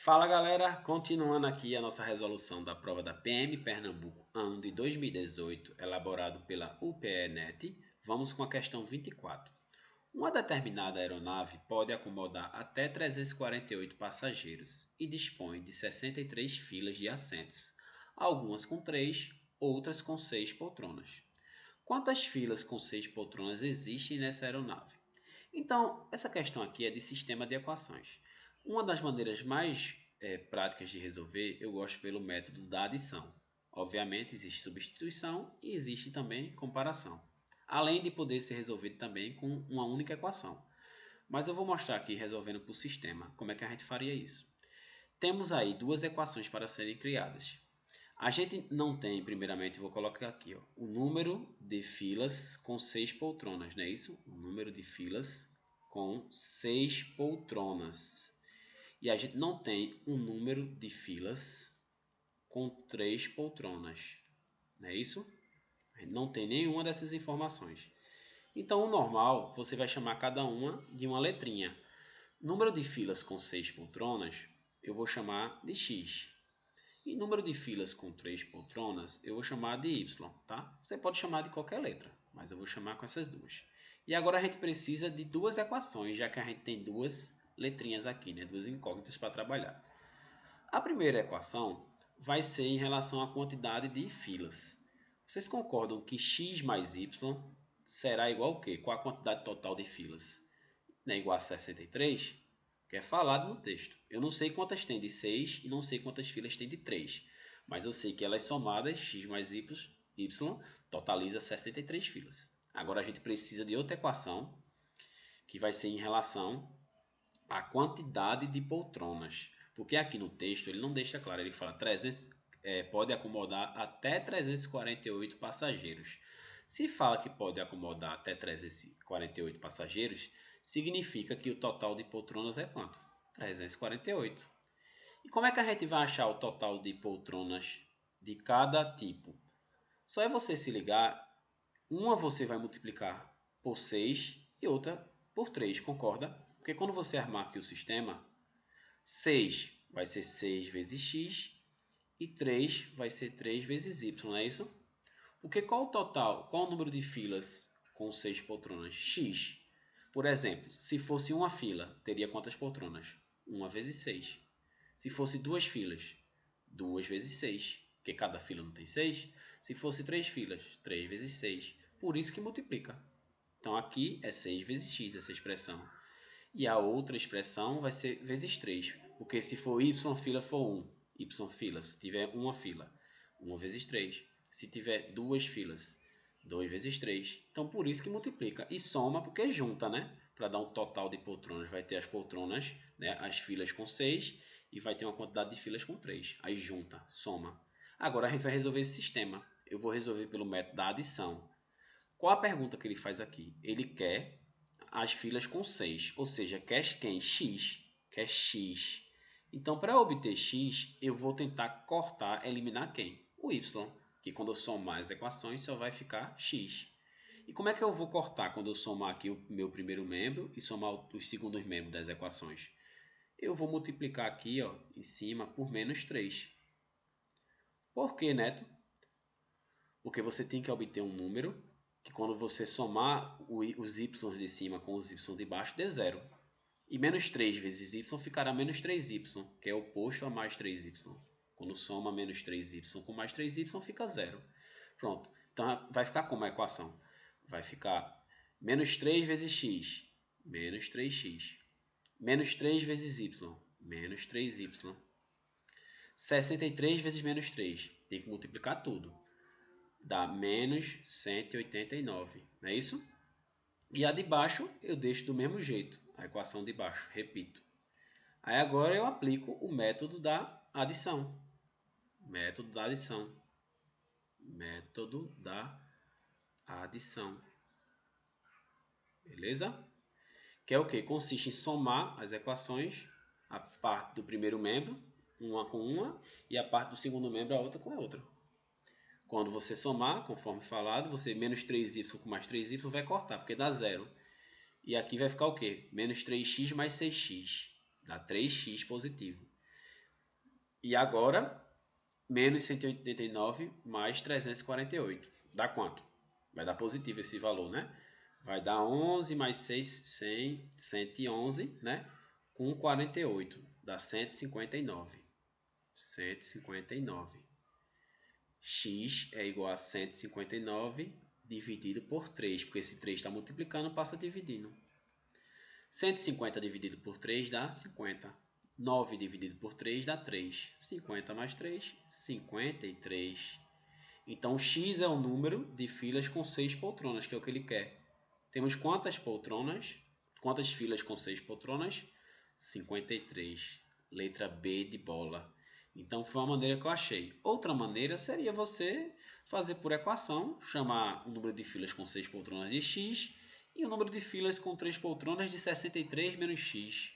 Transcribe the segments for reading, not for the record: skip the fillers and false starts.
Fala galera, continuando aqui a nossa resolução da prova da PM Pernambuco, ano de 2018, elaborado pela UPE-NET, vamos com a questão 24. Uma determinada aeronave pode acomodar até 348 passageiros e dispõe de 63 filas de assentos, algumas com 3, outras com 6 poltronas. Quantas filas com 6 poltronas existem nessa aeronave? Então, essa questão aqui é de sistema de equações. Uma das maneiras mais práticas de resolver, eu gosto pelo método da adição. Obviamente, existe substituição e existe também comparação. Além de poder ser resolvido também com uma única equação. Mas eu vou mostrar aqui, resolvendo por sistema, como é que a gente faria isso. Temos aí duas equações para serem criadas. A gente não tem, primeiramente, vou colocar aqui, o número de filas com 6 poltronas, não é isso? O número de filas com 6 poltronas. E a gente não tem um número de filas com 3 poltronas, não é isso? A gente não tem nenhuma dessas informações. Então, o normal, você vai chamar cada uma de uma letrinha. Número de filas com 6 poltronas, eu vou chamar de X. E número de filas com 3 poltronas, eu vou chamar de Y, tá? Você pode chamar de qualquer letra, mas eu vou chamar com essas duas. E agora a gente precisa de duas equações, já que a gente tem duas letrinhas aqui, né? Duas incógnitas para trabalhar. A primeira equação vai ser em relação à quantidade de filas. Vocês concordam que x mais y será igual ao quê? Qual a quantidade total de filas? Não é igual a 63? Que é falado no texto. Eu não sei quantas tem de 6 e não sei quantas filas tem de 3. Mas eu sei que elas somadas, x mais y, totaliza 63 filas. Agora a gente precisa de outra equação, que vai ser em relação à quantidade de poltronas. Porque aqui no texto ele não deixa claro, ele fala pode acomodar até 348 passageiros. Se fala que pode acomodar até 348 passageiros, significa que o total de poltronas é quanto? 348. E como é que a gente vai achar o total de poltronas de cada tipo? Só é você se ligar, uma você vai multiplicar por 6 e outra por 3, concorda? Porque quando você armar aqui o sistema, 6 vai ser 6 vezes x e 3 vai ser 3 vezes y, não é isso? Porque qual o total, qual o número de filas com 6 poltronas? X. Por exemplo, se fosse uma fila, teria quantas poltronas? 1 vezes 6. Se fosse duas filas, 2 vezes 6, porque cada fila não tem 6. Se fosse 3 filas, 3 vezes 6. Por isso que multiplica. Então aqui é 6 vezes x essa expressão. E a outra expressão vai ser vezes 3, porque se for y fila for 1, y fila, se tiver uma fila, 1 vezes 3. Se tiver duas filas, 2 vezes 3. Então, por isso que multiplica. E soma, porque junta, né? Para dar um total de poltronas. Vai ter as poltronas, né? As filas com 6 e vai ter uma quantidade de filas com 3. Aí junta, soma. Agora a gente vai resolver esse sistema. Eu vou resolver pelo método da adição. Qual a pergunta que ele faz aqui? Ele quer as filas com 6, ou seja, quer quem? X. Quer x. Então, para obter x, eu vou tentar cortar, eliminar quem? O y, que quando eu somar as equações só vai ficar x. E como é que eu vou cortar quando eu somar aqui o meu primeiro membro e somar os segundos membros das equações? Eu vou multiplicar aqui, ó, em cima por menos 3. Por que, Neto? Porque você tem que obter um número que quando você somar os y de cima com os y de baixo dê zero. E menos 3 vezes y ficará menos 3y, que é oposto a mais 3y. Quando soma menos 3y com mais 3y fica zero. Pronto. Então vai ficar como a equação? Vai ficar menos 3 vezes x, menos 3x. Menos 3 vezes y, menos 3y. 63 vezes menos 3. Tem que multiplicar tudo. Dá menos 189, não é isso? E a de baixo eu deixo do mesmo jeito, a equação de baixo, repito. Aí agora eu aplico o método da adição. Método da adição. Método da adição. Beleza? Que é o que? Consiste em somar as equações, a parte do primeiro membro, uma com uma, e a parte do segundo membro, a outra com a outra. Quando você somar, conforme falado, você menos 3y com mais 3y vai cortar, porque dá zero. E aqui vai ficar o quê? Menos 3x mais 6x. Dá 3x positivo. E agora, menos 189 mais 348. Dá quanto? Vai dar positivo esse valor, né? Vai dar 11 mais 6, 100, 111, né? Com 48, dá 159. 159. X é igual a 159 dividido por 3, porque esse 3 está multiplicando, passa dividindo. 150 dividido por 3 dá 50. 9 dividido por 3 dá 3. 50 mais 3, 53. Então, X é o número de filas com 6 poltronas, que é o que ele quer. Temos quantas poltronas? Quantas filas com 6 poltronas? 53. Letra B de bola. Então, foi uma maneira que eu achei. Outra maneira seria você fazer por equação, chamar o número de filas com 6 poltronas de X e o número de filas com 3 poltronas de 63 menos X,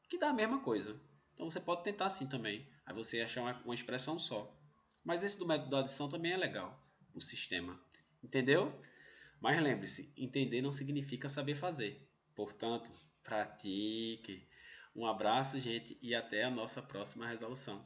que dá a mesma coisa. Então, você pode tentar assim também. Aí você achar uma expressão só. Mas esse do método da adição também é legal, o sistema. Entendeu? Mas lembre-se, entender não significa saber fazer. Portanto, pratique. Um abraço, gente, e até a nossa próxima resolução.